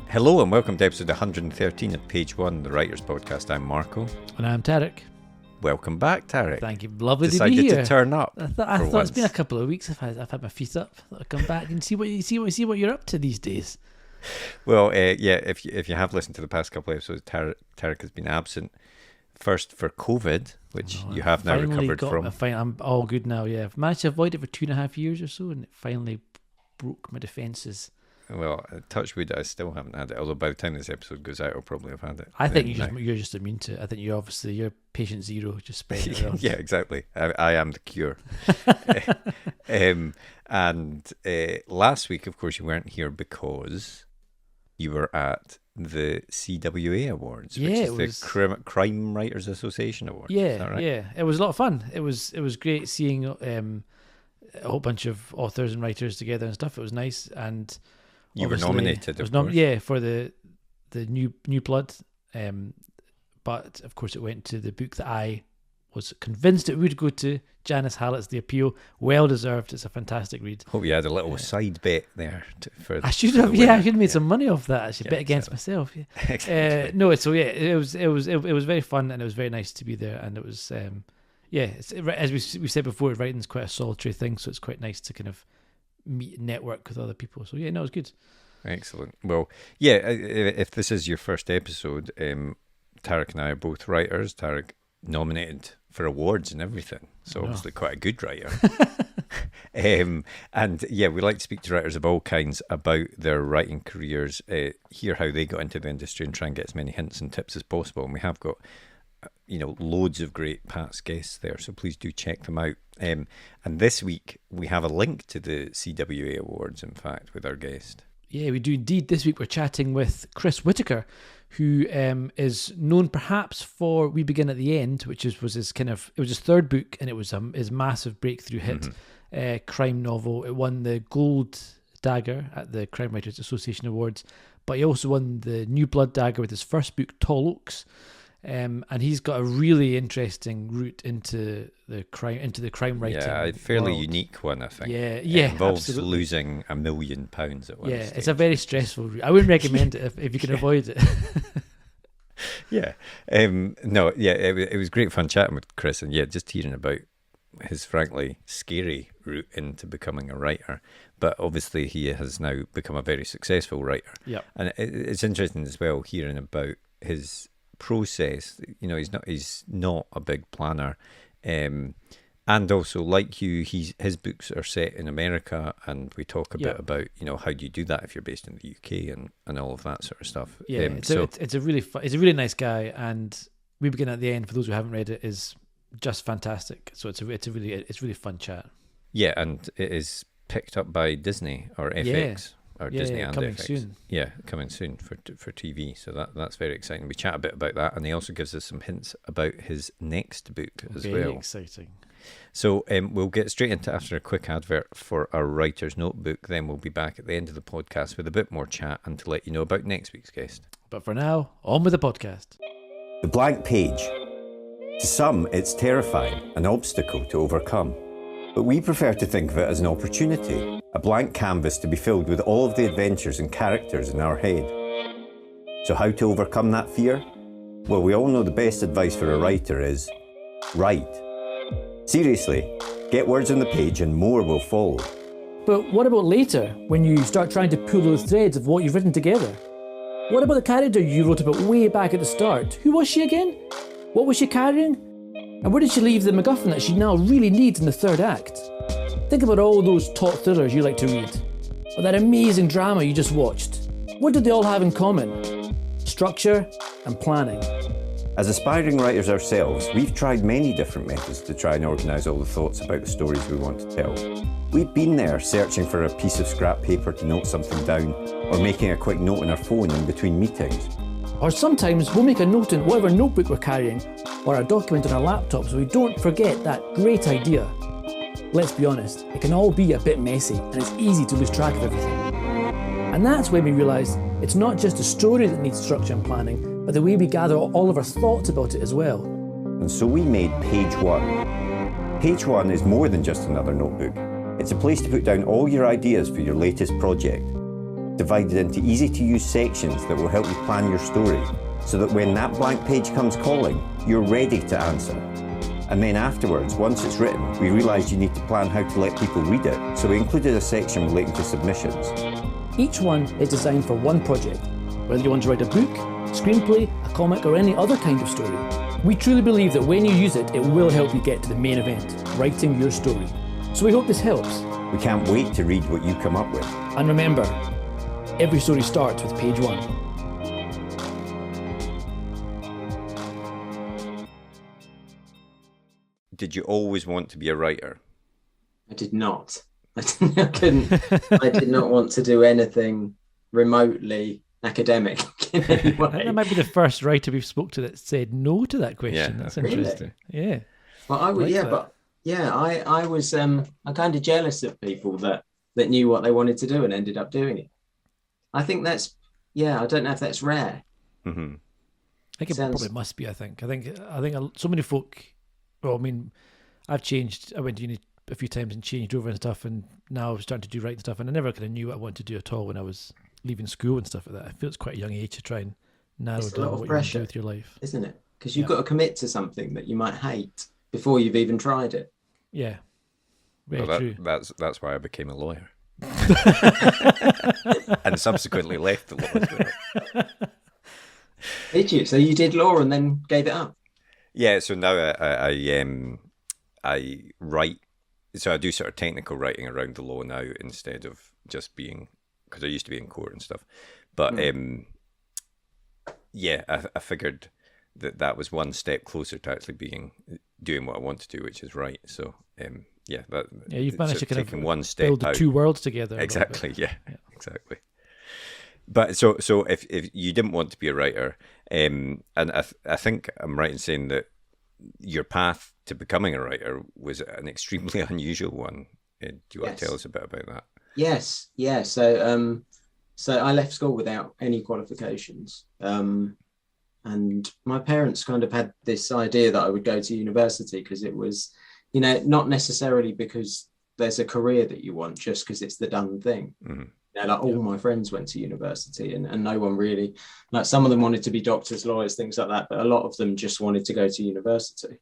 Hello and welcome to episode 113 of Page One, the Writers Podcast. I'm Marco. And I'm Tarek. Welcome back, Tarek. Thank you. Lovely Decided to be here. to turn up. I thought it's been a couple of weeks. I've had my feet up. I'll come back and see what you're up to these days. Well, if you have listened to the past couple of episodes, Tarek has been absent. First for COVID, which you have now recovered from. I'm all good now. Yeah, I've managed to avoid it for 2.5 years or so, and it finally broke my defences. Well, touch wood, I still haven't had it. Although by the time this episode goes out, I'll probably have had it. I think you're just immune to it. I think you're patient zero, just spread it around. Yeah, exactly. I am the cure. And last week, of course, you weren't here because you were at the CWA Awards, which is the Crime Writers Association Awards. Yeah, is that right? Yeah. It was a lot of fun. It was great seeing a whole bunch of authors and writers together and stuff. It was nice, and you were nominated, of course. Yeah, for the new blood. But of course, it went to the book that I was convinced it would go to, Janice Hallett's The Appeal. Well deserved. It's a fantastic read. Hope you had a little side bet there. I should have. Yeah, I should have made some money off that. I should bet against myself. Yeah. Exactly. It was very fun, and it was very nice to be there. And it was as we said before, writing's quite a solitary thing, so it's quite nice to kind of meet and network with other people. So yeah, no, it was good. Excellent. Well, yeah, if this is your first episode, Tarek and I are both writers. Tarek nominated for awards and everything, so obviously quite a good writer. And yeah, we like to speak to writers of all kinds about their writing careers, hear how they got into the industry, and try and get as many hints and tips as possible. And we have got loads of great past guests there, so please do check them out. And this week we have a link to the CWA Awards, in fact, with our guest. Yeah, we do indeed. This week we're chatting with Chris Whitaker, who is known perhaps for We Begin at the End, which was his his third book, and it was his massive breakthrough hit crime novel. It won the Gold Dagger at the Crime Writers Association Awards, but he also won the New Blood Dagger with his first book, Tall Oaks. And he's got a really interesting route into the crime writing. Yeah, a fairly unique one, I think. Yeah, it involves absolutely. Losing £1 million at one stage. It's a very stressful route. I wouldn't recommend it if you can avoid it. Yeah, it was great fun chatting with Chris, and just hearing about his frankly scary route into becoming a writer. But obviously, he has now become a very successful writer. Yeah, and it's interesting as well hearing about his process. He's not a big planner, and also, like you, his books are set in America, and we talk a bit about how do you do that if you're based in the UK and all of that sort of stuff. It's a really nice guy, and We Begin at the End, for those who haven't read it, is just fantastic. So it's really fun chat. Yeah, and it is picked up by Disney or FX. Or Disney and coming FX. Soon. Yeah, coming soon for TV. So that's very exciting. We chat a bit about that, and he also gives us some hints about his next book as well. Very exciting. So we'll get straight into after a quick advert for our writer's notebook. Then we'll be back at the end of the podcast with a bit more chat and to let you know about next week's guest. But for now, on with the podcast. The blank page. To some, it's terrifying, an obstacle to overcome. But we prefer to think of it as an opportunity, a blank canvas to be filled with all of the adventures and characters in our head. So how to overcome that fear? Well, we all know the best advice for a writer is write. Seriously, get words on the page and more will follow. But what about later, when you start trying to pull those threads of what you've written together? What about the character you wrote about way back at the start? Who was she again? What was she carrying? And where did she leave the MacGuffin that she now really needs in the third act? Think about all those top thrillers you like to read, or that amazing drama you just watched. What do they all have in common? Structure and planning. As aspiring writers ourselves, we've tried many different methods to try and organise all the thoughts about the stories we want to tell. We've been there searching for a piece of scrap paper to note something down, or making a quick note on our phone in between meetings. Or sometimes we'll make a note in whatever notebook we're carrying, or a document on our laptop so we don't forget that great idea. Let's be honest, it can all be a bit messy, and it's easy to lose track of everything. And that's when we realise it's not just the story that needs structure and planning, but the way we gather all of our thoughts about it as well. And so we made Page One. Page One is more than just another notebook. It's a place to put down all your ideas for your latest project, divided into easy-to-use sections that will help you plan your story, so that when that blank page comes calling, you're ready to answer. And then afterwards, once it's written, we realised you need to plan how to let people read it, so we included a section relating to submissions. Each one is designed for one project, whether you want to write a book, screenplay, a comic, or any other kind of story. We truly believe that when you use it, it will help you get to the main event, writing your story. So we hope this helps. We can't wait to read what you come up with. And remember, every story starts with page 1. Did you always want to be a writer? I did not. I did not want to do anything remotely academic in any I think way. that might be the first writer we've spoke to that said no to that question. Yeah, That's really? interesting. Yeah. Well, I was, like yeah, that. but yeah, I was, I'm kind of jealous of people that knew what they wanted to do and ended up doing it. I think that's, yeah, I don't know if that's rare. Mm-hmm. I think it probably must be. I think so many folk. Well, I mean, I've changed. I went to uni a few times and changed over and stuff, and now I'm starting to do writing stuff. And I never kind of knew what I wanted to do at all when I was leaving school and stuff like that. I feel it's quite a young age to try and narrow It's a down lot of what you want to pressure, do with your life. isn't it? Because you've got to commit to something that you might hate before you've even tried it. Yeah, very Well, true. that's why I became a lawyer. And subsequently left the law. Did you? So you did law and then gave it up? Yeah, so now I write. So I do sort of technical writing around the law now instead of just being, because I used to be in court and stuff. But yeah, I figured that was one step closer to actually doing what I want to do, which is write. So yeah, You've managed to kind of taking one step build the out. two worlds together. a little bit. Exactly. Yeah, exactly. But so if you didn't want to be a writer, and I think I'm right in saying that your path to becoming a writer was an extremely unusual one. Do you want to tell us a bit about that? Yes, yeah. So I left school without any qualifications. And my parents kind of had this idea that I would go to university because it was, not necessarily because there's a career that you want, just because it's the done thing. Mm-hmm. All my friends went to university and no one really, like some of them wanted to be doctors, lawyers, things like that, but a lot of them just wanted to go to university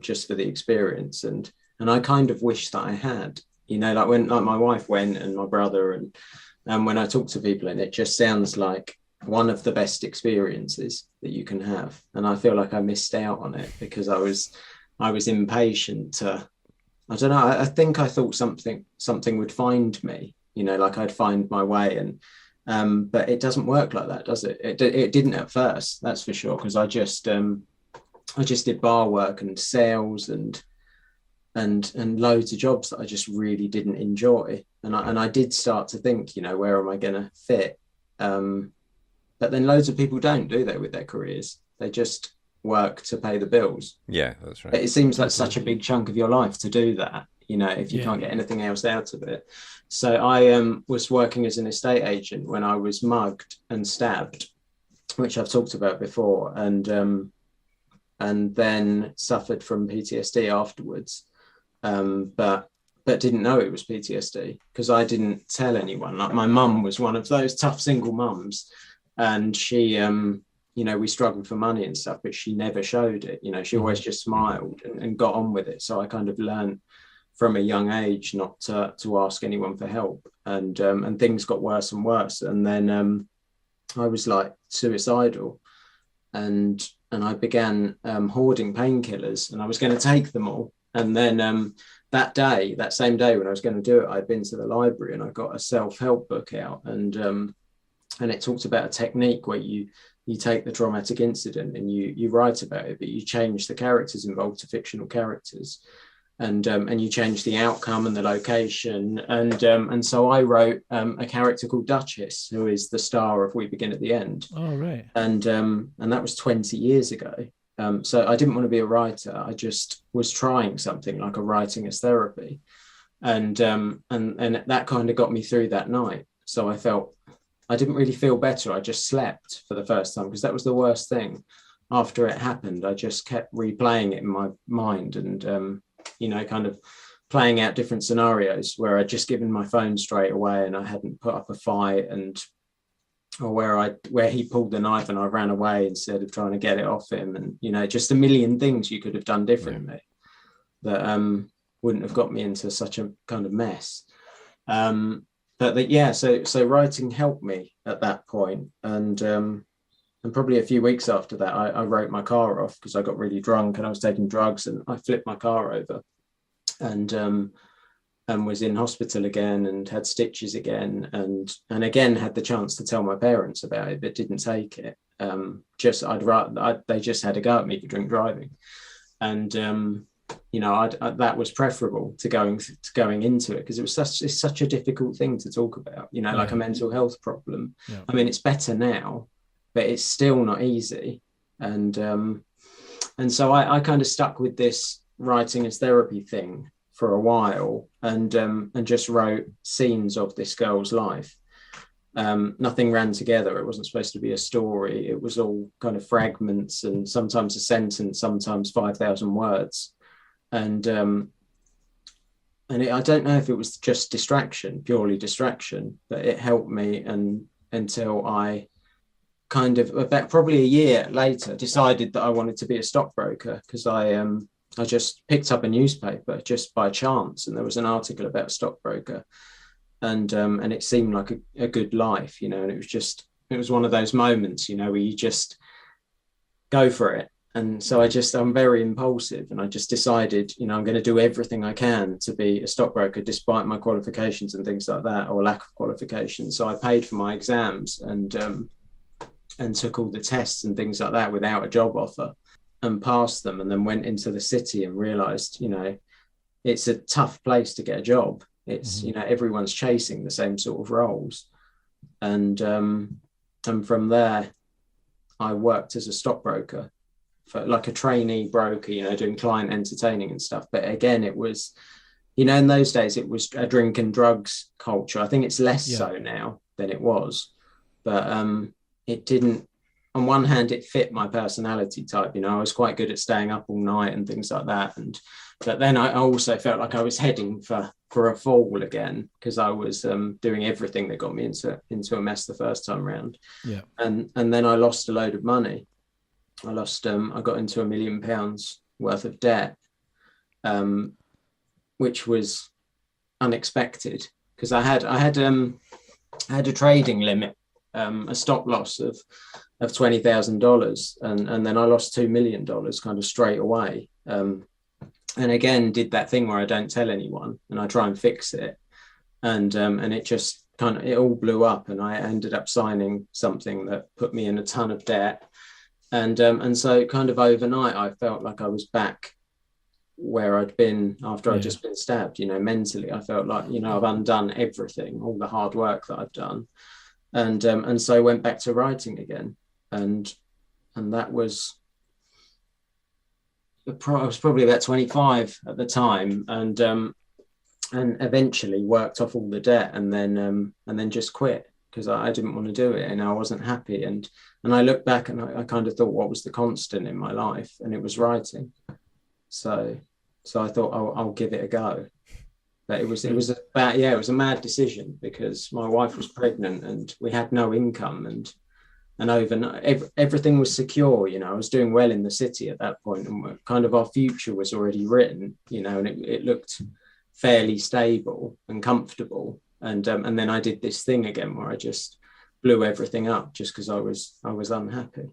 just for the experience. And I kind of wish that I had, like my wife went and my brother, and when I talk to people, and it just sounds like one of the best experiences that you can have. And I feel like I missed out on it because I was impatient to, I don't know, I think I thought something would find me, like I'd find my way, and but it doesn't work like that, does it? It didn't at first, that's for sure, because I just did bar work and sales and loads of jobs that I just really didn't enjoy, and I did start to think, where am I going to fit? But then loads of people don't, do they, with their careers? They just work to pay the bills. Yeah, that's right. It seems like such a big chunk of your life to do that, if you can't get anything else out of it. So I was working as an estate agent when I was mugged and stabbed, which I've talked about before, and then suffered from PTSD afterwards, but didn't know it was PTSD because I didn't tell anyone. Like my mum was one of those tough single mums, and she we struggled for money and stuff, but she never showed it. She always just smiled and got on with it. So I kind of learned from a young age not to ask anyone for help, and things got worse and worse. And then I was like suicidal, and I began hoarding painkillers, and I was going to take them all. And then that same day when I was going to do it, I'd been to the library and I got a self-help book out, and it talked about a technique where you take the traumatic incident and you write about it, but you change the characters involved to fictional characters, and you change the outcome and the location, and so I wrote a character called Duchess, who is the star of We Begin at the End. Oh, right. And that was 20 years ago. So I didn't want to be a writer. I just was trying something like a writing as therapy, and that kind of got me through that night. So I felt I didn't really feel better. I just slept for the first time because that was the worst thing. After it happened, I just kept replaying it in my mind, and kind of playing out different scenarios where I'd just given my phone straight away and I hadn't put up a fight, or where he pulled the knife and I ran away instead of trying to get it off him, and just a million things you could have done differently that wouldn't have got me into such a kind of mess. So writing helped me at that point, and probably a few weeks after that, I wrote my car off because I got really drunk and I was taking drugs, and I flipped my car over, and was in hospital again and had stitches again, and again had the chance to tell my parents about it, but didn't take it. They just had a go at me for drink driving, and that was preferable to going into it, because it's such a difficult thing to talk about, like a mental health problem. Yeah. I mean, it's better now, but it's still not easy, and so I kind of stuck with this writing as therapy thing for a while, and just wrote scenes of this girl's life. Nothing ran together. It wasn't supposed to be a story. It was all kind of fragments, and sometimes a sentence, sometimes 5,000 words. And I don't know if it was just purely distraction, but it helped me, and until I kind of about probably a year later decided that I wanted to be a stockbroker, because I just picked up a newspaper just by chance, and there was an article about a stockbroker, and it seemed like a good life, and it was one of those moments, where you just go for it. And so I'm very impulsive, and I just decided, I'm going to do everything I can to be a stockbroker, despite my qualifications and things like that, or lack of qualifications. So I paid for my exams and took all the tests and things like that without a job offer, and passed them, and then went into the city and realized, it's a tough place to get a job. It's, everyone's chasing the same sort of roles. And from there, I worked as a stockbroker, for like a trainee broker, doing client entertaining and stuff. But again, it was, in those days, it was a drink and drugs culture. I think it's less so now than it was, but it didn't. On one hand, it fit my personality type. I was quite good at staying up all night and things like that. But then I also felt like I was heading for a fall again, because I was doing everything that got me into a mess the first time round. Yeah. And then I lost a load of money. I got into £1 million worth of debt, which was unexpected, because I had a trading limit, a stop loss of $20,000, and then I lost $2 million kind of straight away. And again, did that thing where I don't tell anyone and I try and fix it, and it just it all blew up, and I ended up signing something that put me in a ton of debt. And so kind of overnight, I felt like I was back where I'd been after I'd just been stabbed. Mentally, I felt like, I've undone everything, all the hard work that I've done. And so I went back to writing again. And that was, I was probably about 25 at the time, and eventually worked off all the debt, and then just quit, because I didn't want to do it, and I wasn't happy. And I look back and I kind of thought, what was the constant in my life? And it was writing. So I thought, I'll give it a go. But it was a mad decision, because my wife was pregnant and we had no income, and overnight everything was secure. I was doing well in the city at that point, and kind of our future was already written, and it looked fairly stable and comfortable. And then I did this thing again where I just blew everything up just because I was unhappy.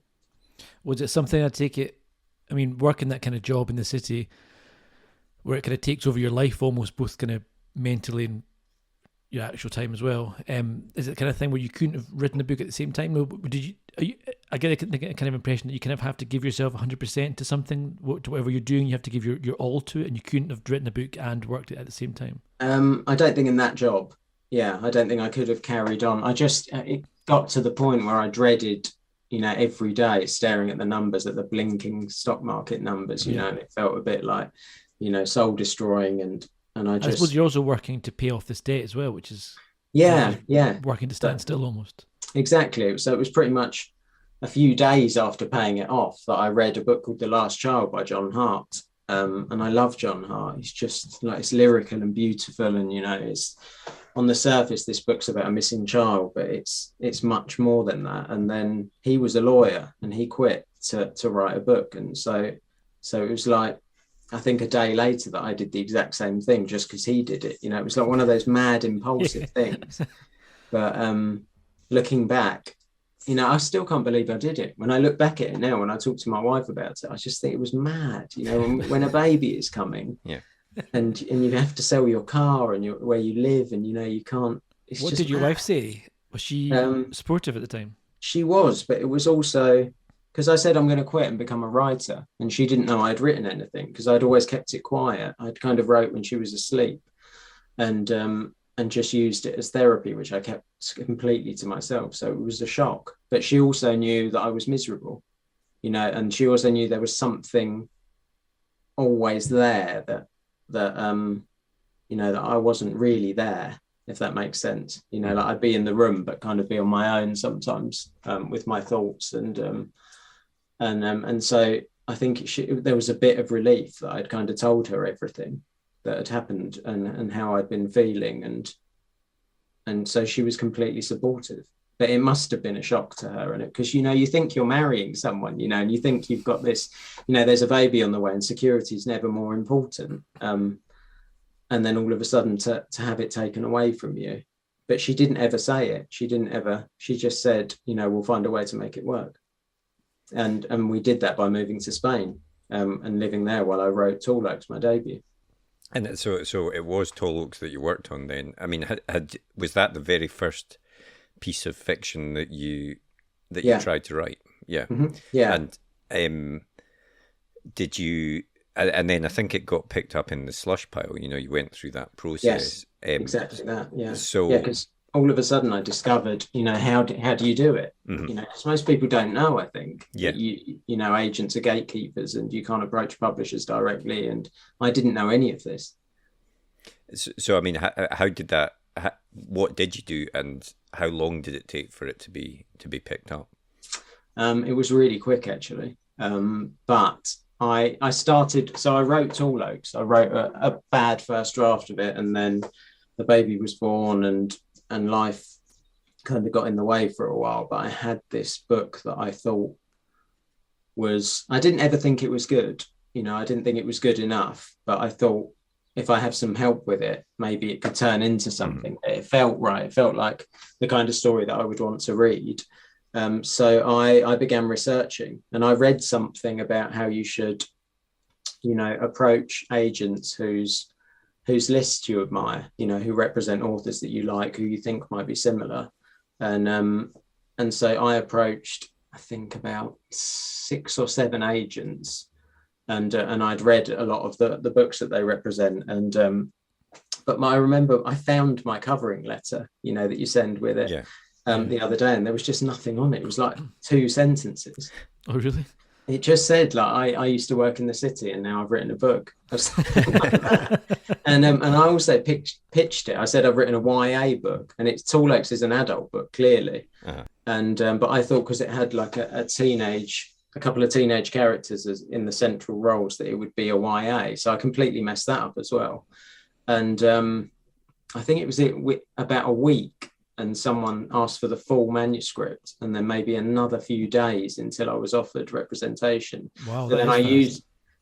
Was it something, I take it, I mean, working that kind of job in the city where it kind of takes over your life almost, both kind of mentally and your actual time as well, is it the kind of thing where you couldn't have written a book at the same time? I get a kind of impression that you kind of have to give yourself 100% to something, to whatever you're doing. You have to give your all to it, and you couldn't have written a book and worked it at the same time. I don't think in that job. Yeah, I don't think I could have carried on. It got to the point where I dreaded, every day staring at the numbers, at the blinking stock market numbers, and it felt a bit like, soul destroying. And I suppose you're also working to pay off this debt as well, which is working to stand still almost. Exactly. So it was pretty much a few days after paying it off that I read a book called The Last Child by John Hart. And I love John Hart. He's just like, it's lyrical and beautiful, and it's on the surface this book's about a missing child, but it's much more than that. And then he was a lawyer and he quit to write a book, and so it was like, I think a day later that I did the exact same thing just because he did it. It was like one of those mad impulsive things. But looking back, I still can't believe I did it. When I look back at it now, when I talk to my wife about it, I just think it was mad. When a baby is coming, yeah, and you have to sell your car and where you live, and you can't. What did your wife say? Was she supportive at the time? She was, but it was also because I said I'm going to quit and become a writer, and she didn't know I'd written anything because I'd always kept it quiet. I'd kind of wrote when she was asleep, and just used it as therapy, which I kept completely to myself. So it was a shock. But she also knew that I was miserable, and she also knew there was something always there that that I wasn't really there, if that makes sense. Like I'd be in the room, but kind of be on my own sometimes with my thoughts. And so I think there was a bit of relief that I'd kind of told her everything that had happened and how I'd been feeling, and so she was completely supportive. But it must have been a shock to her, and because you think you're marrying someone, and you think you've got this, there's a baby on the way, and security is never more important. And then all of a sudden to have it taken away from you. But she didn't ever say it. She just said, we'll find a way to make it work. And we did that by moving to Spain and living there while I wrote Tall Oaks, my debut. And so it was Tall Oaks that you worked on then. I mean, was that the very first piece of fiction that you tried to write? Yeah. Mm-hmm. Yeah. And did you? And then I think it got picked up in the slush pile. You went through that process. Yes, exactly that. Yeah. So because all of a sudden I discovered, how do you do it? Mm-hmm. Because most people don't know. I think. Yeah. Agents are gatekeepers, and you can't approach publishers directly. And I didn't know any of this. So I mean, how did that? What did you do, and how long did it take for it to be picked up? It was really quick, actually. But I started, so I wrote Tall Oaks. I wrote a bad first draft of it, and then the baby was born, and life kind of got in the way for a while. But I had this book that I thought I didn't ever think it was good. I didn't think it was good enough, but I thought if I have some help with it, maybe it could turn into something. It felt right. It felt like the kind of story that I would want to read. So I began researching, and I read something about how you should, approach agents whose lists you admire, who represent authors that you like, who you think might be similar. And so I approached, I think, about 6 or 7 agents, and I'd read a lot of the books that they represent. And but I remember I found my covering letter, that you send with it. Yeah. The other day, and there was just nothing on it. It was like 2 sentences. Oh, really? It just said, like, I used to work in the city, and now I've written a book. And I also pitched it. I said I've written a YA book, and it's Tall Oaks is an adult book, clearly. Uh-huh. And but I thought because it had like a couple of teenage characters in the central roles, that it would be a YA. So I completely messed that up as well. And I think it was about a week. And someone asked for the full manuscript, and then maybe another few days until I was offered representation. Wow. And then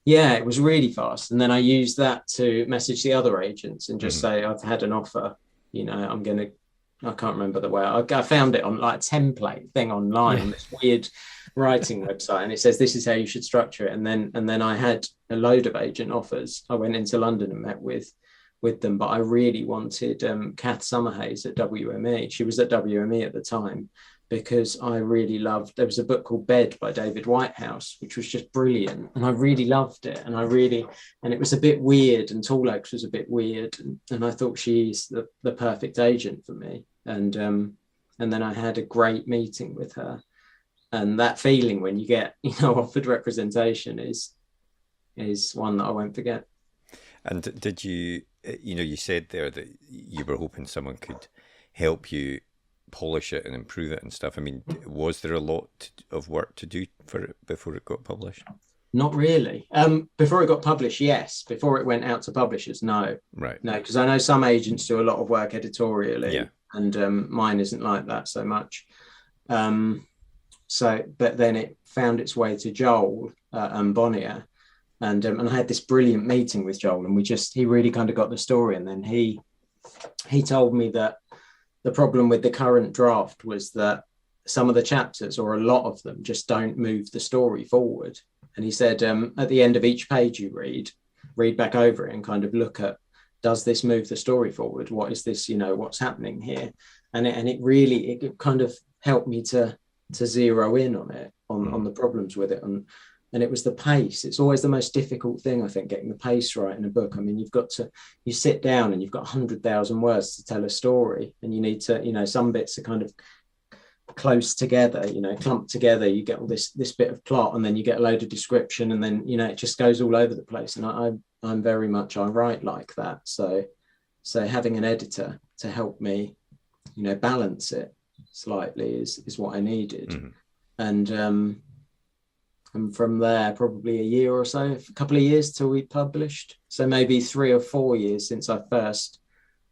it was really fast. And then I used that to message the other agents and just say, I've had an offer, I can't remember the way. I found it on like a template thing online on this weird writing website, and it says, this is how you should structure it. And then I had a load of agent offers. I went into London and met with them, but I really wanted Kath Summerhayes at WME. She was at WME at the time, because I really loved, there was a book called Bed by David Whitehouse, which was just brilliant, and I really loved it, and it was a bit weird, and Tall Oaks was a bit weird, and I thought she's the perfect agent for me. And then I had a great meeting with her, and that feeling when you get offered representation is one that I won't forget. And did you, you said there that you were hoping someone could help you polish it and improve it and stuff. I mean, was there a lot of work to do for it before it got published? Not really. Before it got published, yes. Before it went out to publishers, no. Right. No, because I know some agents do a lot of work editorially, Yeah. and mine isn't like that so much. But then it found its way to Joel and Bonnier, and I had this brilliant meeting with Joel, and he really kind of got the story, and then he told me that the problem with the current draft was that some of the chapters, or a lot of them, just don't move the story forward. And he said, at the end of each page you read back over it and kind of look at, does this move the story forward? What is this, what's happening here? And it really kind of helped me to zero in on it, on the problems with it. And it was the pace. It's always the most difficult thing, I think, getting the pace right in a book. I mean, you sit down and you've got 100,000 words to tell a story, and you need to, some bits are kind of close together, clumped together. You get all this bit of plot, and then you get a load of description, and then it just goes all over the place. And I'm very much, I write like that. So having an editor to help me, balance it slightly is what I needed. And from there, probably a year or so, a couple of years till we published. So maybe 3 or 4 years since I first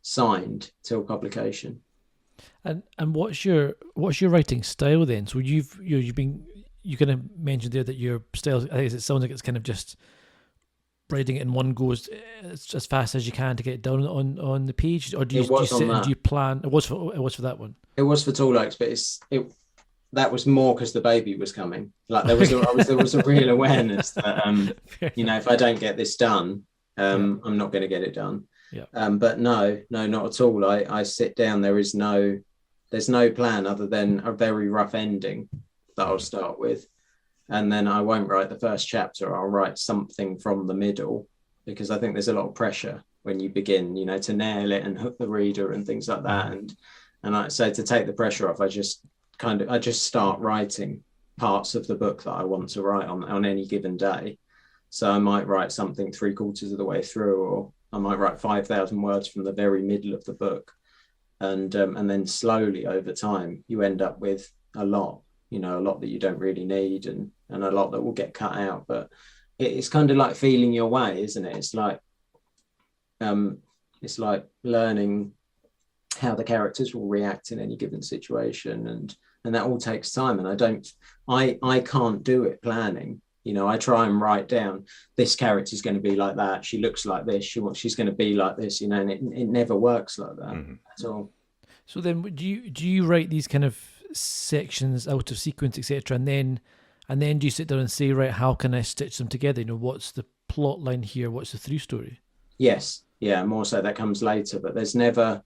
signed till publication. And what's your writing style then? So you kind of mentioned there that your style, I think it sounds like it's kind of just writing it in one go as fast as you can to get it down on the page, or do you sit and do you plan? It was for that one. It was for Tall Oaks, but that was more because the baby was coming. Like there was a real awareness that if I don't get this done, I'm not going to get it done. Yeah. But no, not at all. I sit down. There's no plan other than a very rough ending that I'll start with. And then I won't write the first chapter. I'll write something from the middle, because I think there's a lot of pressure when you begin, to nail it and hook the reader and things like that. And so to take the pressure off, I just start writing parts of the book that I want to write on any given day. So I might write something 3/4 of the way through, or I might write 5,000 words from the very middle of the book. And then slowly over time, you end up with a lot that you don't really need, and a lot that will get cut out. But it's kind of like feeling your way, isn't it? It's like learning how the characters will react in any given situation, and that all takes time. And I can't do it planning. I try and write down, this character is going to be like that, she looks like this, she's going to be like this, and it never works like that at all. So then do you write these kind of sections out of sequence, etc., and then do you sit down and say, right, how can I stitch them together? What's the plot line here, what's the through story? Yes, yeah, more so that comes later, but there's never,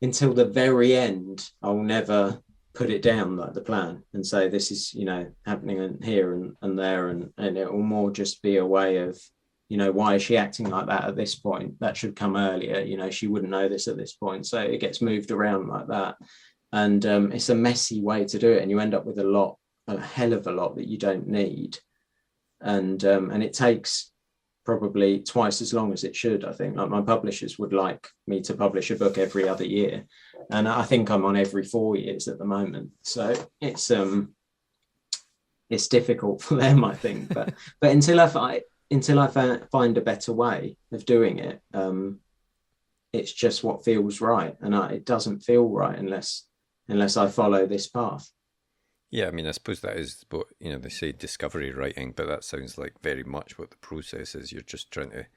until the very end, I'll never put it down like the plan and say this is happening here and there, and it will more just be a way of why is she acting like that at this point, that should come earlier, she wouldn't know this at this point, so it gets moved around like that. And it's a messy way to do it, and you end up with a hell of a lot that you don't need, and it takes probably twice as long as it should. I think, like, my publishers would like me to publish a book every other year, and I think I'm on every 4 years at the moment. So it's difficult for them, I think. But until I find a better way of doing it, it's just what feels right, and it doesn't feel right unless I follow this path. Yeah, I mean, I suppose that is what, they say discovery writing, but that sounds like very much what the process is. You're just trying to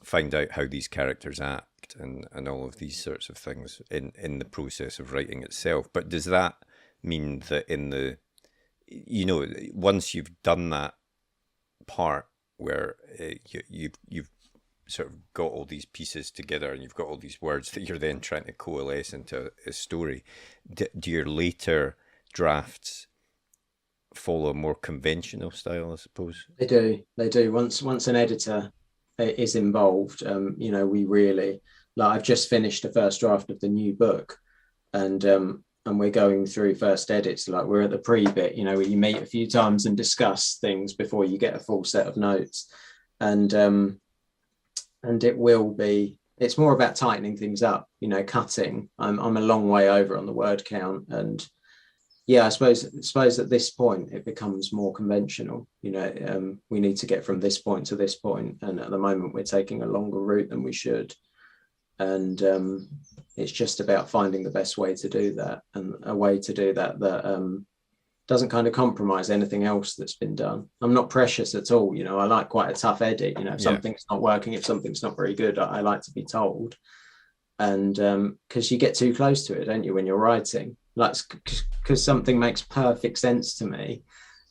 find out how these characters act and all of these sorts of things in the process of writing itself. But does that mean that once you've done that part where you've sort of got all these pieces together and you've got all these words that you're then trying to coalesce into a story, do your later drafts follow a more conventional style, I suppose? They do. Once an editor is involved, we really, like, I've just finished the first draft of the new book, and we're going through first edits. Like, we're at the pre-bit, where you meet a few times and discuss things before you get a full set of notes, and it will be, it's more about tightening things up, cutting. I'm a long way over on the word count, and yeah, I suppose at this point it becomes more conventional. We need to get from this point to this point, and at the moment we're taking a longer route than we should. And it's just about finding the best way to do that, and a way to do that that doesn't kind of compromise anything else that's been done. I'm not precious at all. I like quite a tough edit. If something's not working, if something's not very good, I like to be told. And because you get too close to it, don't you, when you're writing? Like, because something makes perfect sense to me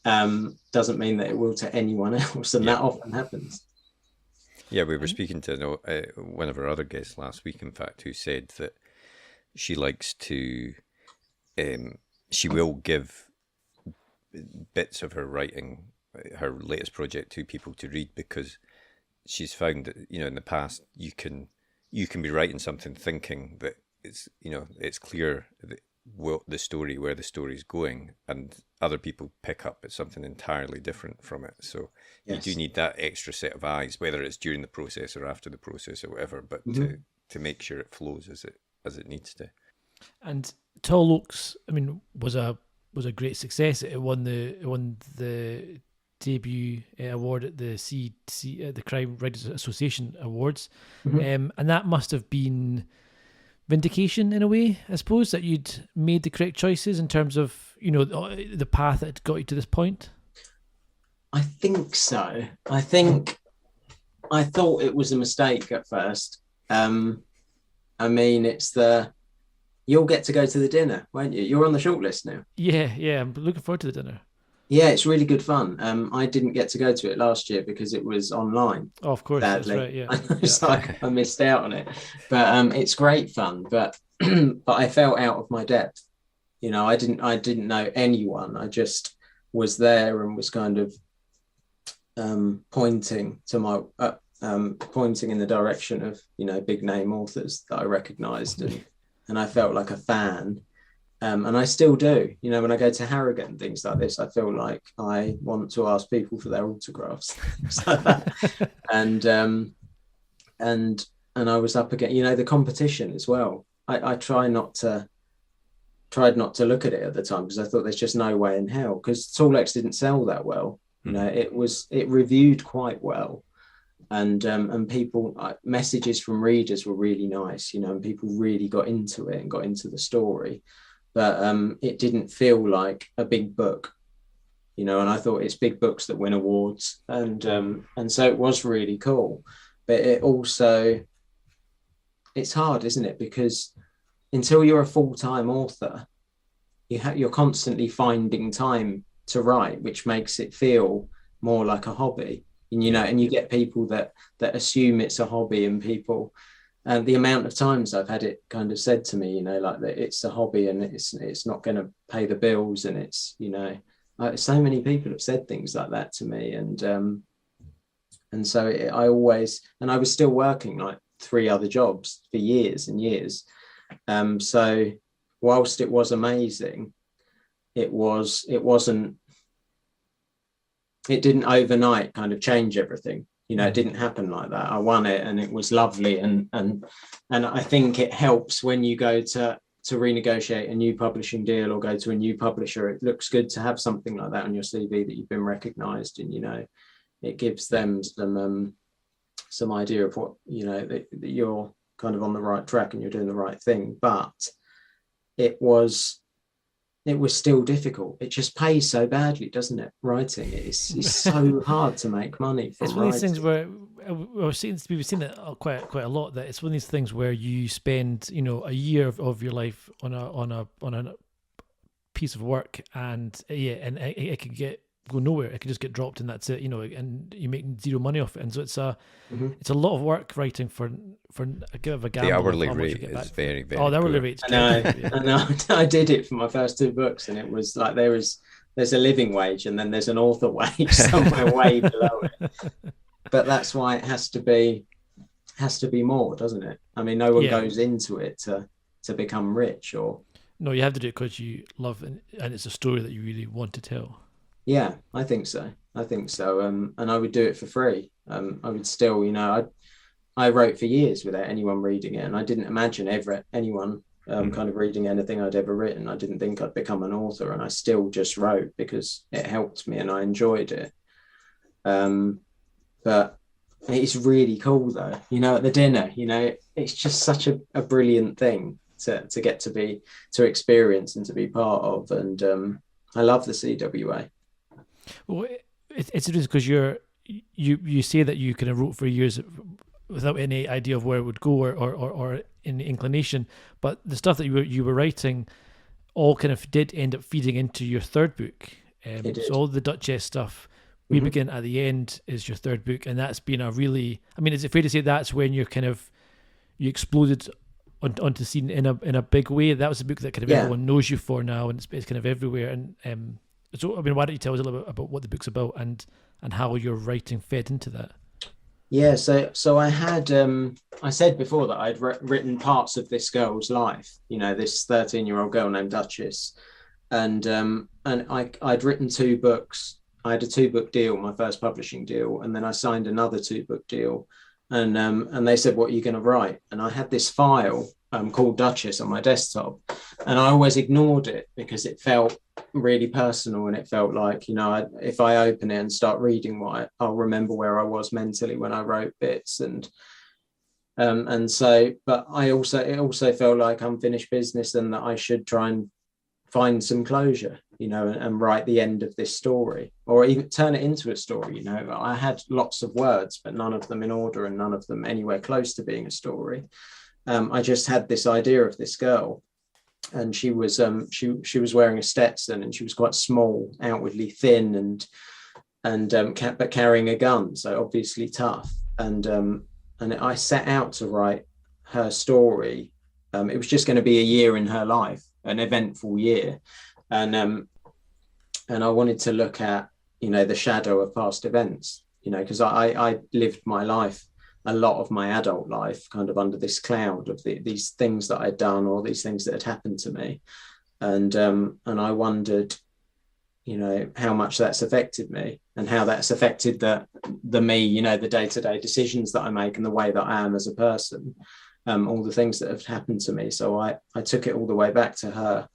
doesn't mean that it will to anyone else, and that often happens. Yeah, we were speaking to one of our other guests last week, in fact, who said that she likes to, she will give bits of her writing, her latest project, to people to read, because she's found that, in the past, you can be writing something thinking that it's clear that where the story's going, and other people pick up at something entirely different from it. So you do need that extra set of eyes, whether it's during the process or after the process or whatever, but to make sure it flows as it needs to. And Tall Oaks, was a great success. It won the debut award at the the Crime Writers Association Awards, and that must have been vindication in a way, I suppose, that you'd made the correct choices in terms of the path that got you to this point. I think so. I thought it was a mistake at first. It's you'll get to go to the dinner, won't you? You're on the shortlist now. Yeah, I'm looking forward to the dinner. Yeah, it's really good fun. I didn't get to go to it last year because it was online. Oh, of course, sadly. That's right. Yeah, I missed out on it. But it's great fun. But I felt out of my depth. I didn't know anyone. I just was there and was kind of pointing to my pointing in the direction of big name authors that I recognised, and I felt like a fan. And I still do, when I go to Harrogate and things like this, I feel like I want to ask people for their autographs. and I was up against, the competition as well. I tried not to look at it at the time, because I thought there's just no way in hell, because Tall Oaks didn't sell that well. It reviewed quite well. And people, messages from readers were really nice, and people really got into it and got into the story. But it didn't feel like a big book, and I thought it's big books that win awards, and so it was really cool. But it's hard, isn't it? Because until you're a full-time author, you're constantly finding time to write, which makes it feel more like a hobby. And and you get people that assume it's a hobby, and people. And the amount of times I've had it kind of said to me, like that it's a hobby and it's not going to pay the bills, and it's so many people have said things like that to me, and so I was still working like 3 other jobs for years and years. So whilst it was amazing, it didn't overnight kind of change everything. It didn't happen like that. I won it and it was lovely. And I think it helps when you go to renegotiate a new publishing deal or go to a new publisher. It looks good to have something like that on your CV, that you've been recognised, and, it gives them some idea of what, that you're kind of on the right track and you're doing the right thing. But it was still difficult. It just pays so badly, doesn't it? Writing it's so hard to make money from. It's one of these things where we've seen it quite a lot, that it's one of these things where you spend a year of your life on a piece of work, and it can go nowhere. It can just get dropped, and that's it. And you make zero money off it. And so it's a lot of work writing for a bit of a gamble. The hourly rate is very, very. Oh, the hourly rate. I know. I did it for my first 2 books, and it was like there's a living wage, and then there's an author wage somewhere way below it. But that's why it has to be more, doesn't it? No one goes into it to become rich, or. No, you have to do it because you love it, and it's a story that you really want to tell. Yeah, I think so. And I would do it for free. I would still, I wrote for years without anyone reading it, and I didn't imagine anyone kind of reading anything I'd ever written. I didn't think I'd become an author, and I still just wrote because it helped me and I enjoyed it. But it's really cool though, at the dinner, it's just such a brilliant thing to get to experience and to be part of. And I love the CWA. Well, it's interesting because you say that you kind of wrote for years without any idea of where it would go or any inclination, but the stuff that you were writing all kind of did end up feeding into your third book. So all the Duchess stuff, We Begin at the End, is your third book, and that's been a really, I mean, is it fair to say that's when you exploded onto the scene in a big way? That was a book that kind of everyone knows you for now, and it's kind of everywhere. And so, I mean, why don't you tell us a little bit about what the book's about and how your writing fed into that? Yeah, so I had I said before that I'd written parts of this girl's life, this 13-year-old girl named Duchess, and I'd written 2 books. I had a 2-book deal, my first publishing deal, and then I signed another 2-book deal, and they said, "What are you going to write?" And I had this file called Duchess on my desktop, and I always ignored it because it felt really personal, and it felt like, if I open it and start reading I'll remember where I was mentally when I wrote bits, and so, but it also felt like unfinished business, and that I should try and find some closure, and write the end of this story, or even turn it into a story. I had lots of words, but none of them in order, and none of them anywhere close to being a story. I just had this idea of this girl, and she was she was wearing a Stetson, and she was quite small, outwardly thin, but carrying a gun, so obviously tough. And I set out to write her story. It was just going to be a year in her life, an eventful year, and I wanted to look at the shadow of past events, because I lived my life, a lot of my adult life, kind of under this cloud of these things that I'd done, or these things that had happened to me, and I wondered, how much that's affected me, and how that's affected the me, the day-to-day decisions that I make, and the way that I am as a person, all the things that have happened to me. So I took it all the way back to her,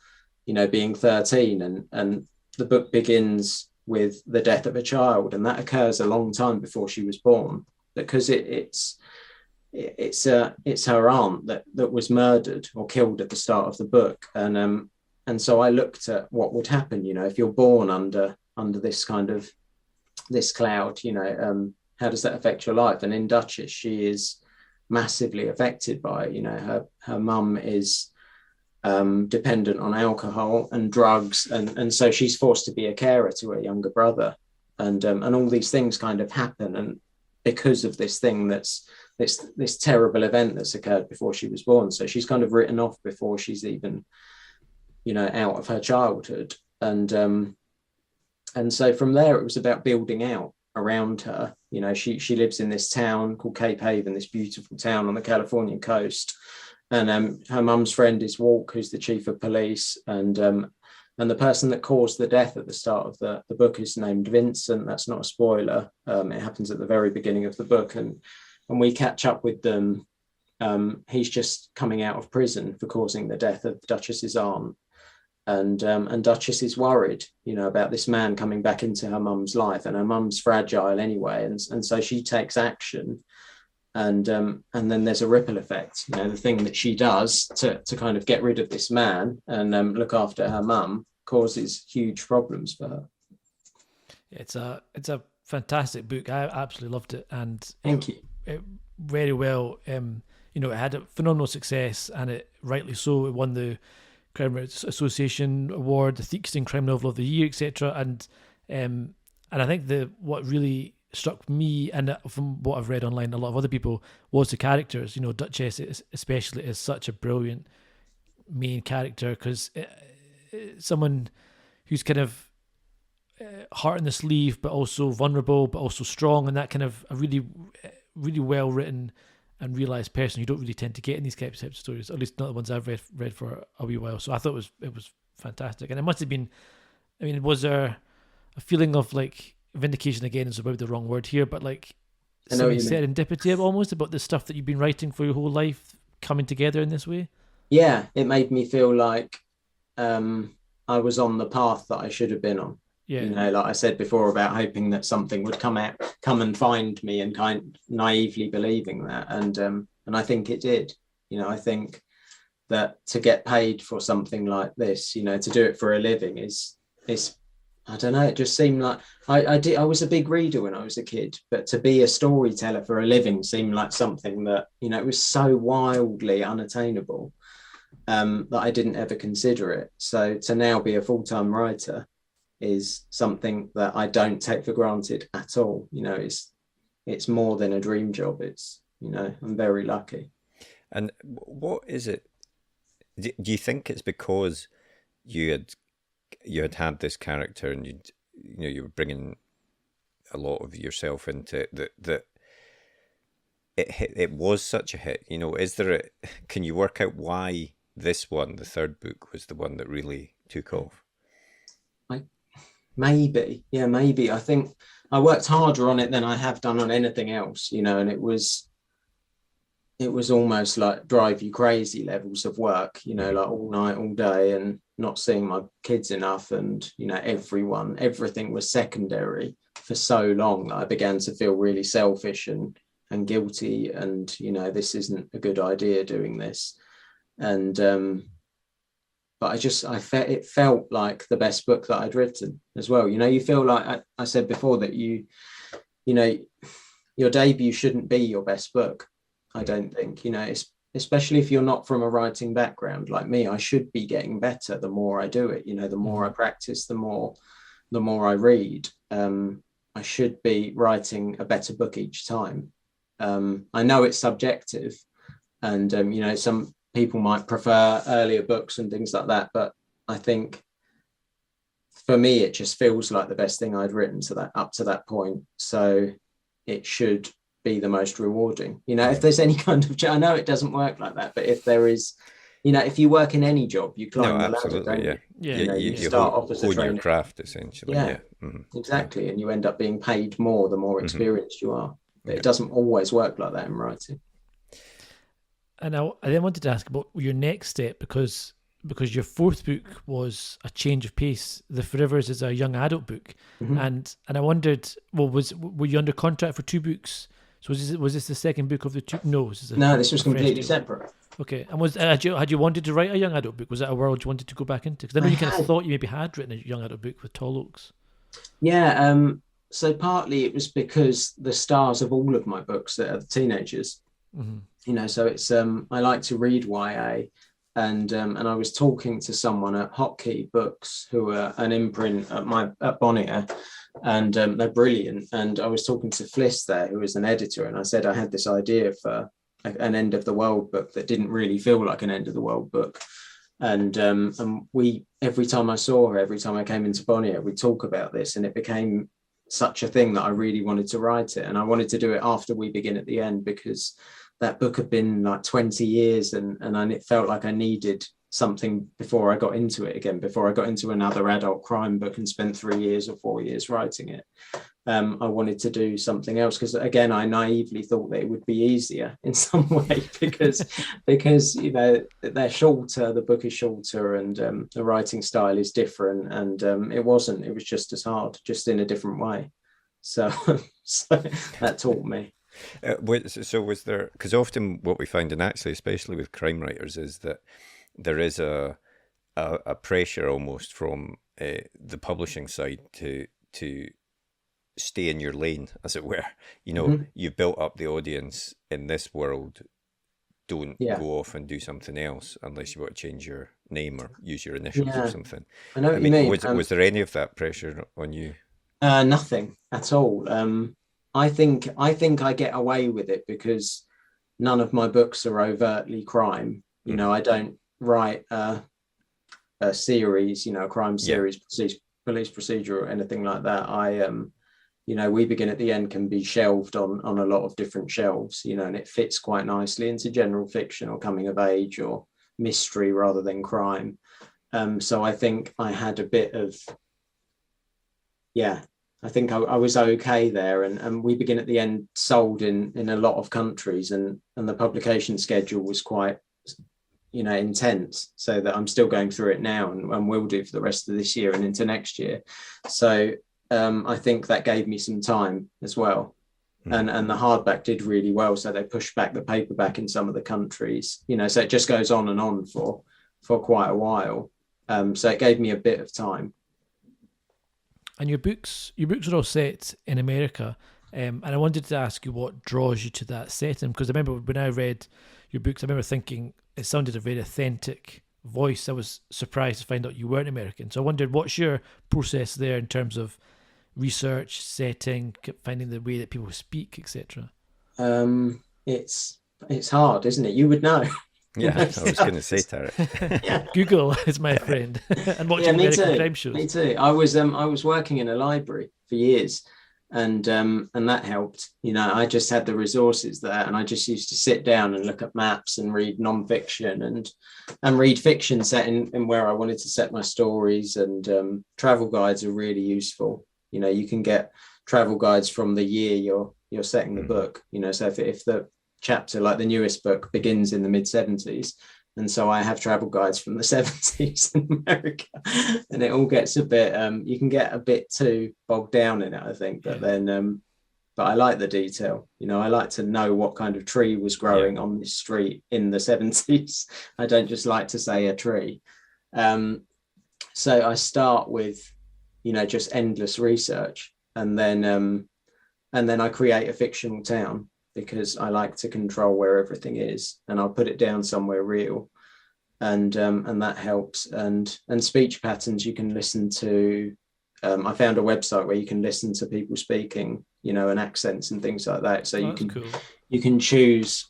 being 13, and the book begins with the death of a child, and that occurs a long time before she was born, because it's her aunt that was murdered or killed at the start of the book, and so I looked at what would happen, if you're born under this kind of this cloud, how does that affect your life? And in Duchess, she is massively affected by it. Her mum is dependent on alcohol and drugs, and so she's forced to be a carer to her younger brother, and all these things kind of happen, and because of this thing that's this terrible event that's occurred before she was born. So she's kind of written off before she's even out of her childhood, and so from there it was about building out around her. She lives in this town called Cape Haven, this beautiful town on the Californian coast, and her mum's friend is Walk, who's the chief of police, and the person that caused the death at the start of the book is named Vincent. That's not a spoiler. It happens at the very beginning of the book, and we catch up with them. He's just coming out of prison for causing the death of Duchess's aunt, and Duchess is worried, about this man coming back into her mum's life, and her mum's fragile anyway, and so she takes action, and then there's a ripple effect. The thing that she does to kind of get rid of this man and look after her mum causes huge problems for her. It's a fantastic book. I absolutely loved it, and thank you. It very well. It had a phenomenal success, and it rightly so. It won the Crime Writers Association Award, the Theakston Crime Novel of the Year, etc. And I think what really struck me, and from what I've read online, a lot of other people, was the characters. Duchess especially is such a brilliant main character, because someone who's kind of heart in the sleeve, but also vulnerable, but also strong, and that kind of a really, really well written and realised person you don't really tend to get in these types of stories, at least not the ones I've read for a wee while. So I thought it was fantastic, and it must have been. I mean, was there a feeling of like vindication? Again, is probably the wrong word here, but like some serendipity almost about the stuff that you've been writing for your whole life coming together in this way? yeah, it made me feel like I was on the path that I should have been on. Yeah. Like I said before about hoping that something would come and find me, and kind naively believing that, and I think it did. I think that to get paid for something like this, to do it for a living is I don't know. It just seemed like I was a big reader when I was a kid, but to be a storyteller for a living seemed like something that it was so wildly unattainable, that I didn't ever consider it. So to now be a full-time writer is something that I don't take for granted at all. It's more than a dream job. I'm very lucky. And what is it? Do you think it's because you had this character, and you were bringing a lot of yourself into it, that it was such a hit? Is there can you work out why this one, the third book, was the one that really took off? Maybe. I think I worked harder on it than I have done on anything else, and it was almost like drive you crazy levels of work, like all night, all day, and not seeing my kids enough. And, everything was secondary for so long that I began to feel really selfish and guilty. And, this isn't a good idea doing this. And, but it felt like the best book that I'd written as well. You feel like I said before that your debut shouldn't be your best book. I don't think, especially if you're not from a writing background like me. I should be getting better the more I do it. The more I practice, the more I read. I should be writing a better book each time. I know it's subjective, and some people might prefer earlier books and things like that, but I think for me it just feels like the best thing I'd written up to that point. So it should be the most rewarding. If there's any kind of, I know it doesn't work like that, but if there is, if you work in any job, you climb the ladder, don't you? You start off as a trainer. Your craft, essentially. Yeah. Exactly. And you end up being paid more the more experienced you are. But it doesn't always work like that in writing. And I then wanted to ask about your next step, because your fourth book was a change of pace. The Forevers is a young adult book, and I wondered, were you under contract for 2 books? So was this the second book of the 2? No, this was completely separate. Okay, and had you wanted to write a young adult book? Was that a world you wanted to go back into? Because I know you kind of thought you maybe had written a young adult book with Tall Oaks. Yeah. So partly it was because the stars of all of my books that are the teenagers. So it's I like to read YA, and I was talking to someone at Hotkey Books, who are an imprint at Bonnier, and they're brilliant. And I was talking to Fliss there, who was an editor, and I said I had this idea for an end of the world book that didn't really feel like an end of the world book. And we, every time I saw her, every time I came into Bonnier, we'd talk about this, and it became such a thing that I really wanted to write it. And I wanted to do it after We Begin at the End, because that book had been like 20 years and it felt like I needed something before I got into it again, before I got into another adult crime book and spent 3 years or 4 years writing it. I wanted to do something else, because again, I naively thought that it would be easier in some way because they're shorter, the book is shorter, and the writing style is different, and it wasn't. It was just as hard, just in a different way. So that taught me. So was there, because often what we find, and actually especially with crime writers, is that there is a pressure almost from the publishing side to stay in your lane, as it were. You've built up the audience in this world, don't go off and do something else unless you want to change your name or use your initials or something. I know what you mean. Was there any of that pressure on you? Nothing at all. I think I get away with it because none of my books are overtly crime. I don't write a series, a crime series, police procedure or anything like that. We Begin at the End can be shelved on a lot of different shelves, and it fits quite nicely into general fiction or coming of age or mystery rather than crime. So I think I had a bit of, I think I was okay there, and We Begin at the End sold in a lot of countries, and the publication schedule was quite, intense, so that I'm still going through it now and will do for the rest of this year and into next year. So I think that gave me some time as well. And the hardback did really well. So they pushed back the paperback in some of the countries, so it just goes on and on for quite a while. So it gave me a bit of time. And your books are all set in America. And I wanted to ask you what draws you to that setting, because I remember when I read your books, I remember thinking it sounded a very authentic voice. I was surprised to find out you weren't American. So I wondered, what's your process there in terms of research, setting, finding the way that people speak, etc.? It's hard, isn't it? You would know. Yeah, I was going to say, Tarek. Yeah. Google is my friend, and watching American crime shows. Me too. I was working in a library for years, and that helped. I just had the resources there, and I just used to sit down and look at maps and read non-fiction and read fiction set in where I wanted to set my stories. And travel guides are really useful. You can get travel guides from the year you're setting the book. So if the chapter, like the newest book, begins in the mid-70s, and so I have travel guides from the 70s in America, and it all gets a bit you can get a bit too bogged down in it, I think. But then but I like the detail. I like to know what kind of tree was growing on this street in the 70s. I don't just like to say a tree. So I start with just endless research, and then I create a fictional town, because I like to control where everything is, and I'll put it down somewhere real, and that helps. And speech patterns, you can listen to. I found a website where you can listen to people speaking, and accents and things like that. So you can choose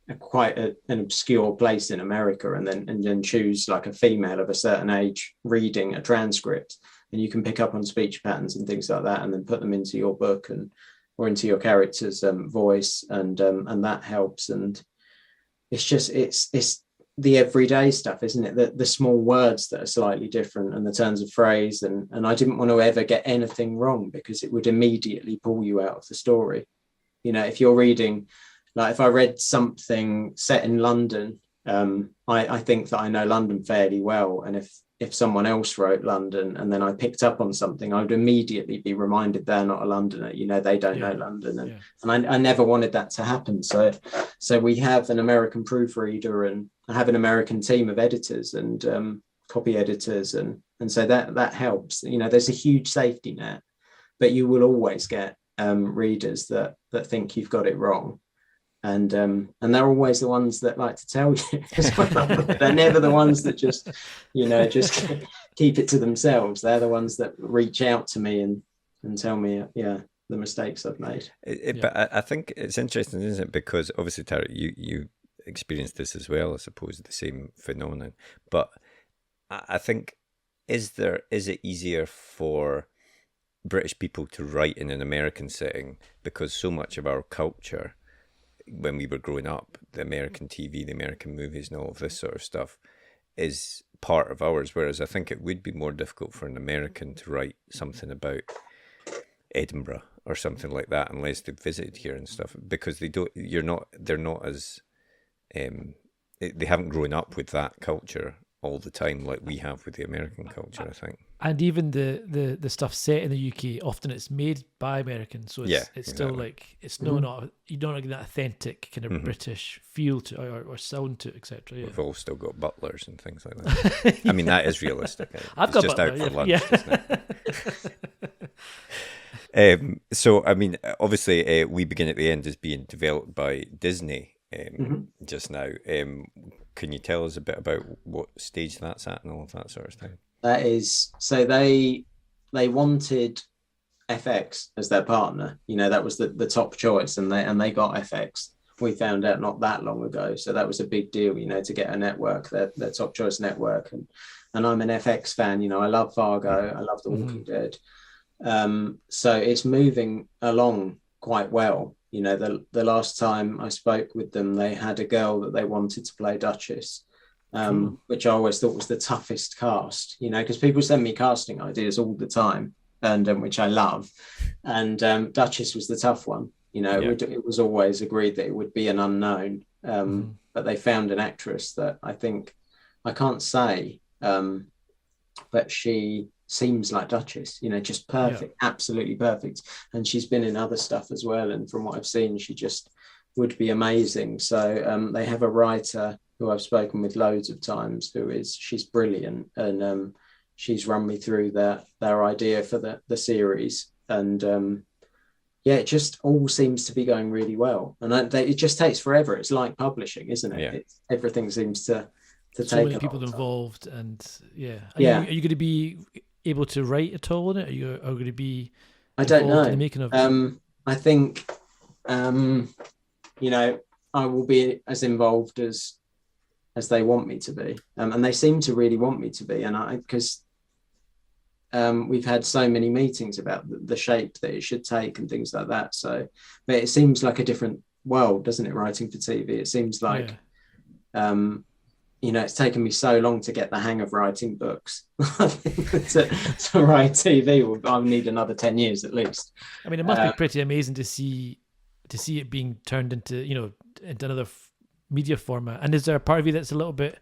an obscure place in America, and then choose like a female of a certain age reading a transcript, and you can pick up on speech patterns and things like that, and then put them into your book or into your character's voice, and that helps. And it's the everyday stuff, isn't it? The small words that are slightly different, and the turns of phrase, and I didn't want to ever get anything wrong, because it would immediately pull you out of the story. If you're reading, like if I read something set in London, I think that I know London fairly well, and if someone else wrote London and then I picked up on something, I would immediately be reminded they're not a Londoner. They don't know London. And I never wanted that to happen. So we have an American proofreader, and I have an American team of editors and copy editors. And so that helps. There's a huge safety net, but you will always get readers that think you've got it wrong. And they're always the ones that like to tell you as well. They're never the ones that just keep it to themselves. They're the ones that reach out to me and tell me, the mistakes I've made. But I think it's interesting, isn't it? Because obviously, Tarek, you experienced this as well, I suppose, the same phenomenon. But I think, is it easier for British people to write in an American setting, because so much of our culture, when we were growing up, the American TV, the American movies and all of this sort of stuff is part of ours, whereas I think it would be more difficult for an American to write something about Edinburgh or something like that unless they've visited here and stuff, because they're not as they haven't grown up with that culture all the time like we have with the American culture, I think. And even the stuff set in the UK, often it's made by Americans, so it's exactly. still like it's not you don't get that authentic kind of British feel to or sound to, etc. We've all still got butlers and things like that. I mean, that is realistic. I've it's got just butler, out for lunch, isn't it? So I mean, obviously, We Begin at the End is being developed by Disney just now. Can you tell us a bit about what stage that's at and all of that sort of thing? That is, so they wanted FX as their partner. That was the top choice, and they got FX. We found out not that long ago, so that was a big deal. To get a network, their top choice network, and I'm an FX fan. I love Fargo, I love The Walking Dead. So it's moving along quite well. The last time I spoke with them, they had a girl that they wanted to play Duchess, which I always thought was the toughest cast, because people send me casting ideas all the time, and which I love. And Duchess was the tough one. It was always agreed that it would be an unknown. but they found an actress that I think, I can't say, but she seems like Duchess, you know, just perfect, absolutely perfect. And she's been in other stuff as well. And from what I've seen, she just would be amazing. So they have a writer who I've spoken with loads of times, she's brilliant. And she's run me through their idea for the series. And it just all seems to be going really well. And it just takes forever. It's like publishing, isn't it? Yeah. Everything seems to take so many people involved. And are you going to be able to write at all in it? Are you going to be I don't know in the making of it? I think you know, I will be as involved as they want me to be, and they seem to really want me to be. And because we've had so many meetings about the shape that it should take and things like that. So, but it seems like a different world, doesn't it? Writing for TV, it seems like you know, it's taken me so long to get the hang of writing books. to write TV, I'll need another 10 years at least. I mean, it must be pretty amazing to see it being turned into, you know, into another media format. And is there a part of you that's a little bit,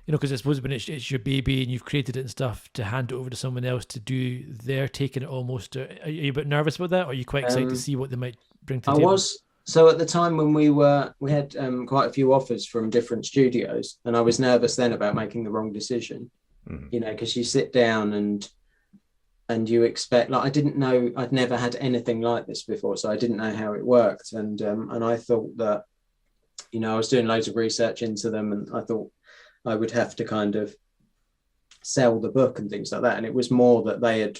you know, because I suppose when it's your baby and you've created it and stuff, to hand it over to someone else to do their taking it almost, are you a bit nervous about that, or are you quite excited to see what they might bring to the table? So at the time when we had quite a few offers from different studios, and I was nervous then about making the wrong decision, you know, because you sit down and you expect, like, I didn't know, I'd never had anything like this before, so I didn't know how it worked. And I thought that, you know, I was doing loads of research into them, and I thought I would have to kind of sell the book and things like that. And it was more that they had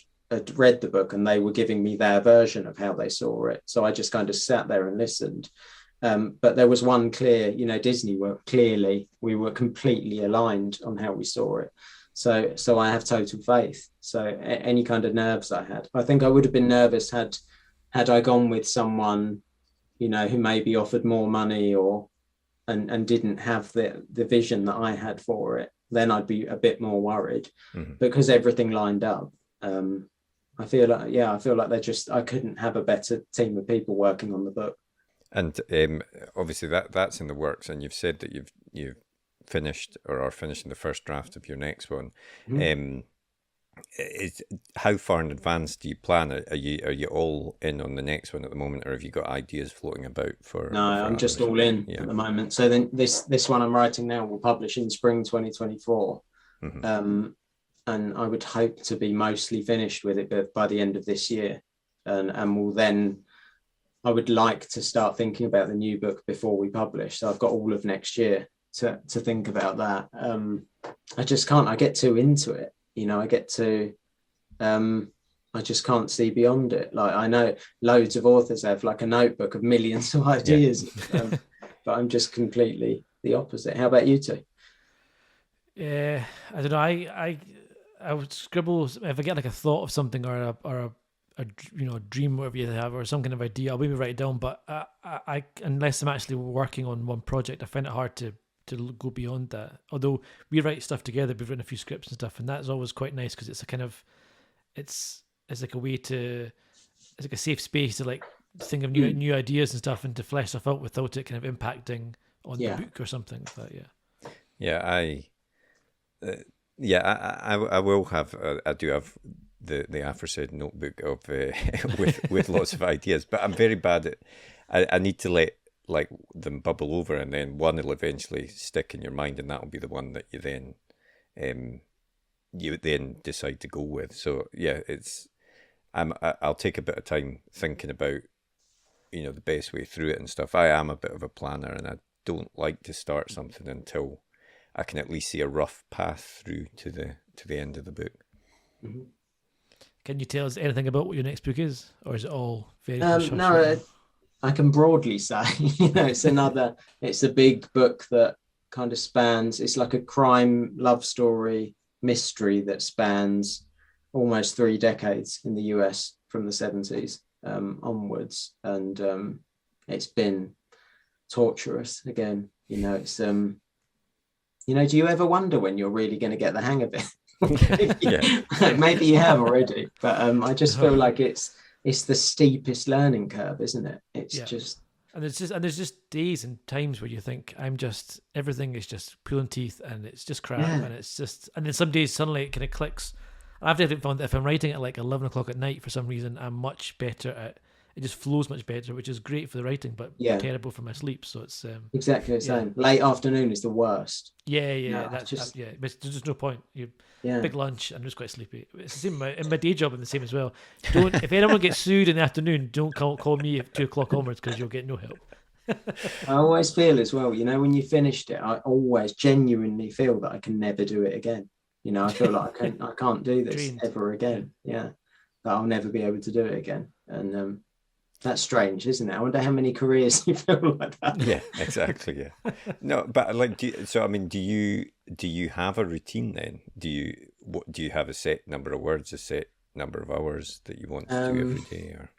read the book and they were giving me their version of how they saw it. So I just kind of sat there and listened. But there was one clear, you know, Disney we were completely aligned on how we saw it. So I have total faith. So any kind of nerves I think I would have been nervous had I gone with someone, you know, who maybe offered more money and didn't have the vision that I had for it. Then I'd be a bit more worried. Because everything lined up. I feel like I couldn't have a better team of people working on the book. And obviously that's in the works, and you've said that you've finished or are finishing the first draft of your next one. How far in advance do you plan? Are you all in on the next one at the moment, or have you got ideas floating about for? No, I'm just all in at the moment. So then this one I'm writing now will publish in spring 2024. And I would hope to be mostly finished with it by the end of this year. And will then, I would like to start thinking about the new book before we publish. So I've got all of next year to think about that. I just can't, I get too into it. You know, I just can't see beyond it. Like, I know loads of authors have like a notebook of millions of ideas, but I'm just completely the opposite. How about you two? I don't know. I would scribble if I get like a thought of something or a you know, dream, whatever you have, or some kind of idea. I'll maybe write it down. But I unless I'm actually working on one project, I find it hard to go beyond that. Although we write stuff together, we've written a few scripts and stuff, and that's always quite nice because it's a kind of it's like a way to, it's like a safe space to like think of new ideas and stuff and to flesh stuff out without it kind of impacting on the book or something like that. I will have. I do have the aforesaid notebook of with lots of ideas, but I'm very bad at. I need to let like them bubble over, and then one will eventually stick in your mind, and that will be the one that you then decide to go with. So yeah, I'll take a bit of time thinking about, you know, the best way through it and stuff. I am a bit of a planner, and I don't like to start something until I can at least see a rough path through to the end of the book. Can you tell us anything about what your next book is, or is it all very no? I can broadly say, you know, it's a big book that kind of spans. It's like a crime love story mystery that spans almost 3 decades in the US from the 70s onwards, and it's been torturous. Again, you know, it's you know, do you ever wonder when you're really going to get the hang of it? Maybe you have already, but I just feel like it's the steepest learning curve, isn't it? It's just And there's just days and times where you think everything is just pulling teeth and it's just crap and it's just, and then some days suddenly it kind of clicks. I've definitely found that if I'm writing at like 11 o'clock at night for some reason, I'm much better at it. Just flows much better, which is great for the writing, but terrible for my sleep. So it's exactly the same. Late afternoon is the worst. But there's just no point. Big lunch, I'm just quite sleepy. It's the same in my day job. I'm the same as well. If anyone gets sued in the afternoon, don't call me at 2 o'clock onwards because you'll get no help. I always feel as well, when you finished it, I always genuinely feel that I can never do it again. I feel like I can't do this ever again. That I'll never be able to do it again. And that's strange, isn't it? I wonder how many careers you feel like that. Yeah, exactly. Yeah. No, but like, do you have a routine then? Do you have a set number of words, a set number of hours that you want to do every day? Or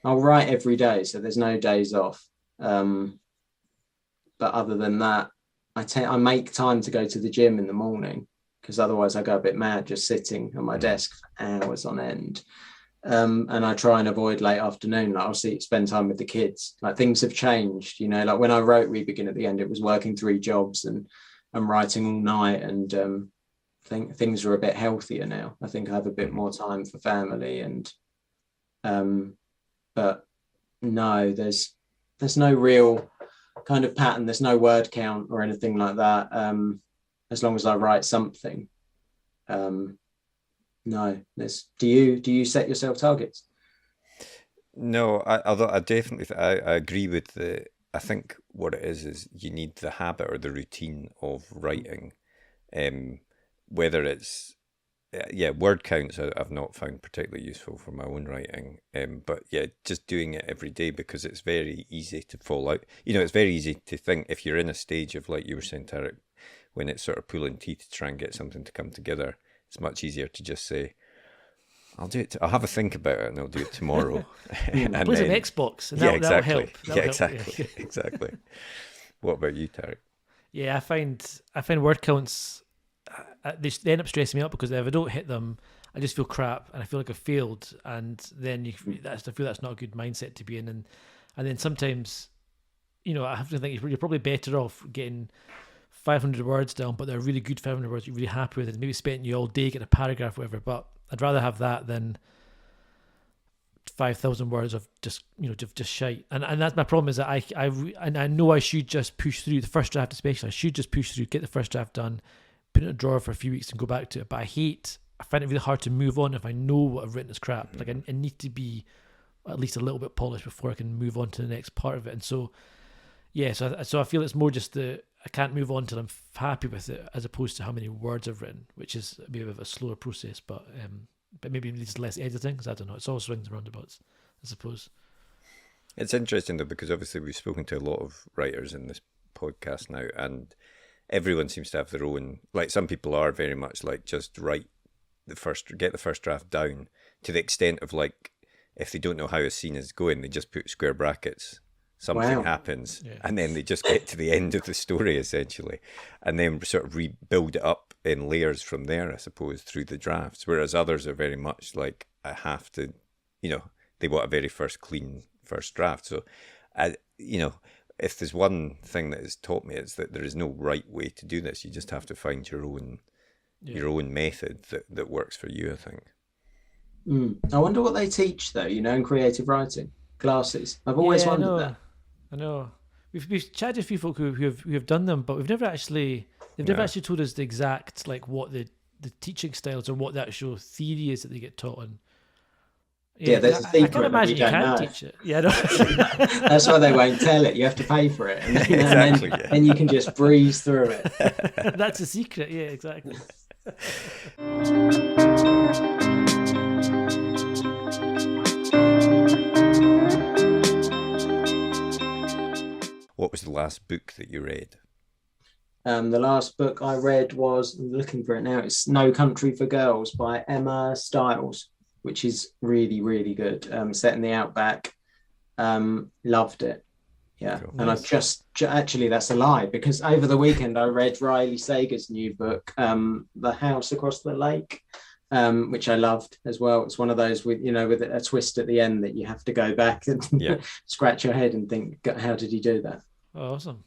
I'll write every day, so there's no days off. But other than that, I make time to go to the gym in the morning, because otherwise I go a bit mad just sitting at my desk for hours on end. And I try and avoid late afternoon. Like I'll spend time with the kids. Like things have changed, like when I wrote We Begin at the End, it was working 3 jobs and I'm writing all night, and things are a bit healthier now. I think I have a bit more time for family, and but no, there's no real kind of pattern. There's no word count or anything like that. As long as I write something. No, do you set yourself targets? No, although I definitely I agree with I think what it is you need the habit or the routine of writing, whether it's word counts I've not found particularly useful for my own writing, but just doing it every day, because it's very easy to fall out. It's very easy to think, if you're in a stage of, like you were saying, Tarek, when it's sort of pulling teeth to try and get something to come together, it's much easier to just say, I'll do it. I'll have a think about it and I'll do it tomorrow. And play some Xbox. And that'll help. Exactly. Exactly. What about you, Tarek? Yeah, I find word counts, they end up stressing me out, because if I don't hit them, I just feel crap and I feel like I failed. And then I feel that's not a good mindset to be in. And then sometimes, I have to think you're probably better off getting 500 words down, but they're really good 500 words you're really happy with, and maybe spending you all day getting a paragraph or whatever. But I'd rather have that than 5,000 words of just shite. And that's my problem, is that I know I should just push through the first draft, especially. I should just push through, get the first draft done, put it in a drawer for a few weeks and go back to it. But I find it really hard to move on if I know what I've written is crap. Like I need to be at least a little bit polished before I can move on to the next part of it. And so so I feel it's more just I can't move on till I'm happy with it, as opposed to how many words I've written, which is a bit of a slower process, but maybe it needs less editing, because I don't know. It's all swings and roundabouts, I suppose. It's interesting though, because obviously we've spoken to a lot of writers in this podcast now, and everyone seems to have their own. Like some people are very much like just get the first draft down, to the extent of like, if they don't know how a scene is going, they just put square brackets. Something happens, and then they just get to the end of the story, essentially, and then sort of rebuild it up in layers from there, I suppose, through the drafts. Whereas others are very much like, I have to, they want a very clean first draft. So, if there's one thing that has taught me, it's that there is no right way to do this. You just have to find your own method that works for you, I think. I wonder what they teach, though, in creative writing classes. I've always wondered that. I know. We've chatted to a few folk who have done them, but they've never actually told us the exact, like, what the teaching styles or what the actual theory is that they get taught on. There's a secret. I can't imagine you can teach it. Yeah, that's why they won't tell it. You have to pay for it, and then you can just breeze through it. That's a secret. Yeah, exactly. What was the last book that you read? The last book I read was, I'm looking for it now, it's No Country for Girls by Emma Stiles, which is really, really good. Set in the outback. Loved it. Yeah. Cool. And I've just actually, that's a lie, because over the weekend I read Riley Sager's new book, The House Across the Lake. which I loved as well. It's one of those with a twist at the end that you have to go back and scratch your head and think, how did he do that? Awesome.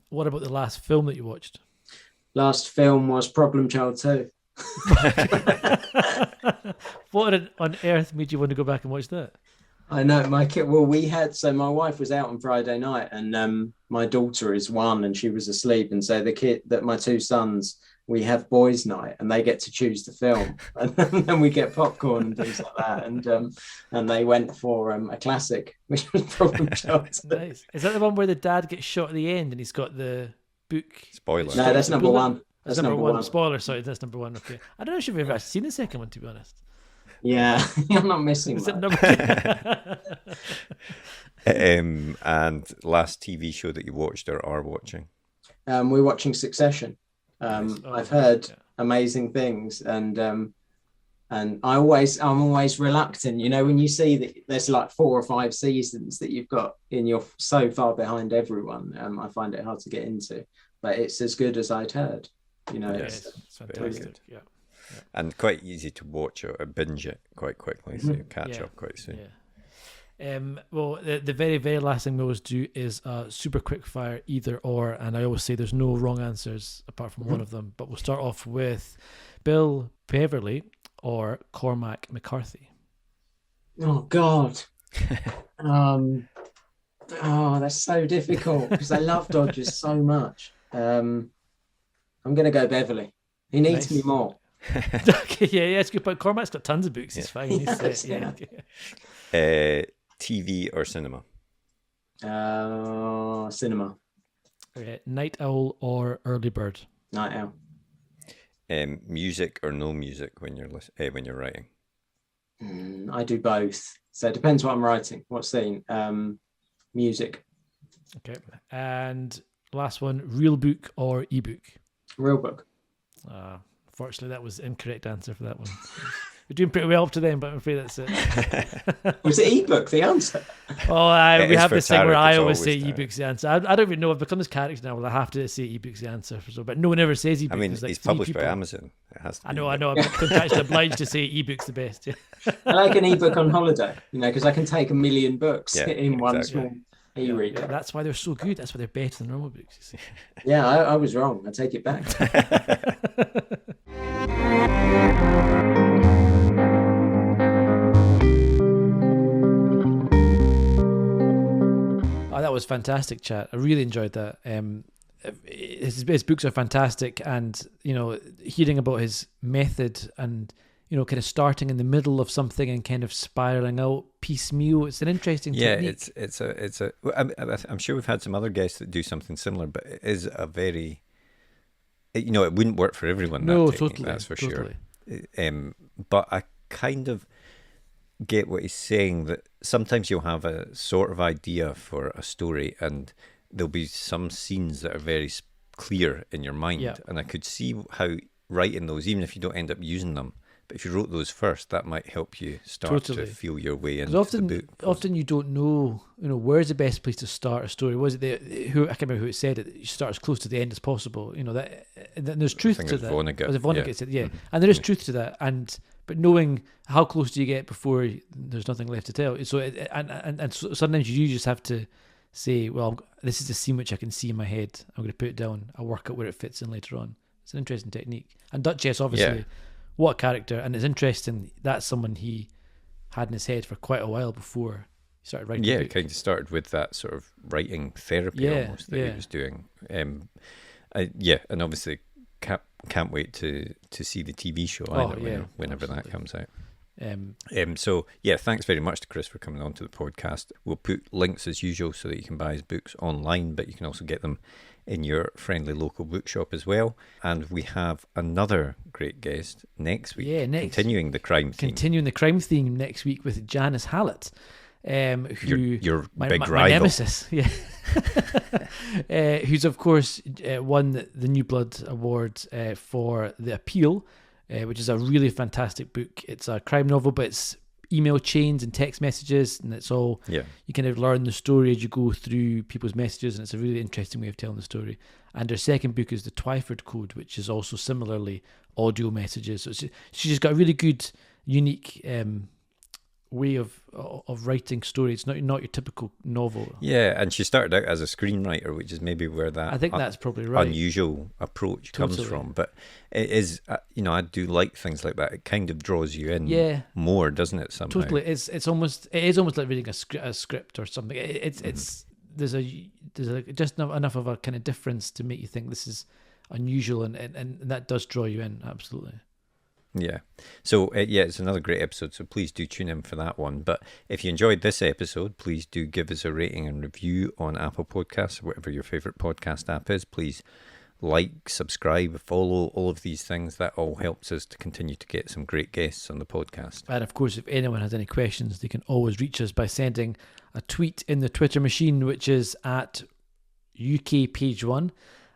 What about the last film that you watched? Last film was Problem Child 2. What on earth made you want to go back and watch that? I know my kid. Well, my wife was out on Friday night, and my daughter is 1, and she was asleep, and so my 2 sons, we have boys' night, and they get to choose the film, and then we get popcorn and things like that, and they went for a classic, which was Problem Child 2. Nice. Is that the one where the dad gets shot at the end and he's got the book? Spoiler. No, that's number 1. That's number one. Spoiler, sorry, that's number 1. Okay. I don't know if you've ever seen the second one, to be honest. Yeah, I'm not missing that. And last TV show that you watched or are watching? We're watching Succession. I've heard amazing things, and I'm always reluctant. When you see that there's like 4 or 5 seasons that you've got and you're so far behind everyone, I find it hard to get into. But it's as good as I'd heard. It's fantastic. Yeah. And quite easy to watch or binge it quite quickly, so you catch up quite soon. Well, the very, very last thing we always do is super quick fire either or, and I always say there's no wrong answers apart from one of them, but we'll start off with Bill Beverly or Cormac McCarthy. Oh God. That's so difficult because I love Dodgers so much. I'm gonna go Beverly. He needs me more. Okay, yeah, it's good. But Cormac's got tons of books. He's fine. TV or cinema? Cinema. Okay, night owl or early bird? Night owl. Music or no music when you're writing? I do both. So it depends what I'm writing. What scene? Music. Okay, and last one: real book or ebook? Real book. Fortunately, that was the incorrect answer for that one. We're doing pretty well up to then, but I'm afraid that's it. Was it ebook the answer? We have this thing where I always say Tarek. ebook's the answer. I don't even know. I've become this character now where I have to say ebook's the answer. But no one ever says ebook. I mean, There's like it's 3 published people. by Amazon. It has to I be. know. I'm contractually obliged to say ebook's the best. Yeah. I like an ebook on holiday, because I can take 1 million books in one small e-reader. Yeah, that's why they're so good. That's why they're better than normal books. You see. Yeah, I was wrong. I take it back. That was fantastic chat. I really enjoyed that. His books are fantastic, and hearing about his method and kind of starting in the middle of something and kind of spiraling out piecemeal. It's an interesting technique. I'm sure we've had some other guests that do something similar, but it is a very, it wouldn't work for everyone. No, that technique, totally, that's for totally. Sure. But I kind of get what he's saying, that sometimes you'll have a sort of idea for a story and there'll be some scenes that are very clear in your mind, and I could see how writing those, even if you don't end up using them, but if you wrote those first, that might help you start to feel your way into the book. Often you don't know, where's the best place to start a story. Was it I can't remember who it said it. You start as close to the end as possible. that, and there's truth to that. Vonnegut said, and there is truth to that. But knowing how close do you get before there's nothing left to tell. So so sometimes you just have to say, well, this is the scene which I can see in my head. I'm going to put it down. I'll work out where it fits in later on. It's an interesting technique. And Duchess, obviously. Yeah. What a character, and it's interesting that's someone he had in his head for quite a while before he started writing. Yeah, it kind of started with that sort of writing therapy almost that he was doing. And obviously can't wait to see the TV show either whenever that comes out. So thanks very much to Chris for coming on to the podcast. We'll put links as usual so that you can buy his books online, but you can also get them in your friendly local bookshop as well. And we have another great guest next week. Continuing the crime theme next week with Janice Hallett, who your my big rival, my nemesis, who's of course won the New Blood Award for The Appeal, which is a really fantastic book. It's a crime novel, but it's email chains and text messages, and it's all you kind of learn the story as you go through people's messages, and it's a really interesting way of telling the story. And her second book is the Twyford Code, which is also similarly audio messages. So she's just got a really good, unique way of writing stories. It's not your typical novel. Yeah, and she started out as a screenwriter, which is maybe where that I think that's probably right. unusual approach comes Totally. from. But it is, I do like things like that. It kind of draws you in more, doesn't it? Somehow. Totally. It is almost like reading a script or something. It's there's just enough of a kind of difference to make you think this is unusual, and that does draw you in. Absolutely. Yeah. So, it's another great episode, so please do tune in for that one. But if you enjoyed this episode, please do give us a rating and review on Apple Podcasts, or whatever your favourite podcast app is. Please like, subscribe, follow, all of these things. That all helps us to continue to get some great guests on the podcast. And of course, if anyone has any questions, they can always reach us by sending a tweet in the Twitter machine, which is at UKPage1,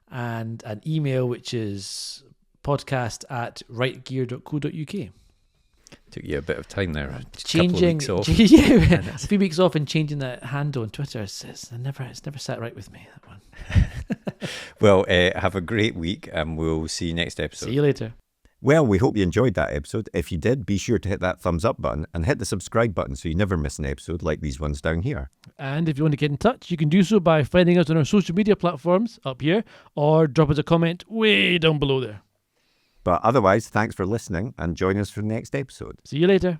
and an email, which is podcast@rightgear.co.uk. Took you a bit of time there. Changing, a couple of weeks off. yeah, a few weeks off and changing that handle on Twitter. It's never sat right with me, that one. Well, have a great week, and we'll see you next episode. See you later. Well, we hope you enjoyed that episode. If you did, be sure to hit that thumbs up button and hit the subscribe button so you never miss an episode like these ones down here. And if you want to get in touch, you can do so by finding us on our social media platforms up here, or drop us a comment way down below there. But otherwise, thanks for listening and join us for the next episode. See you later.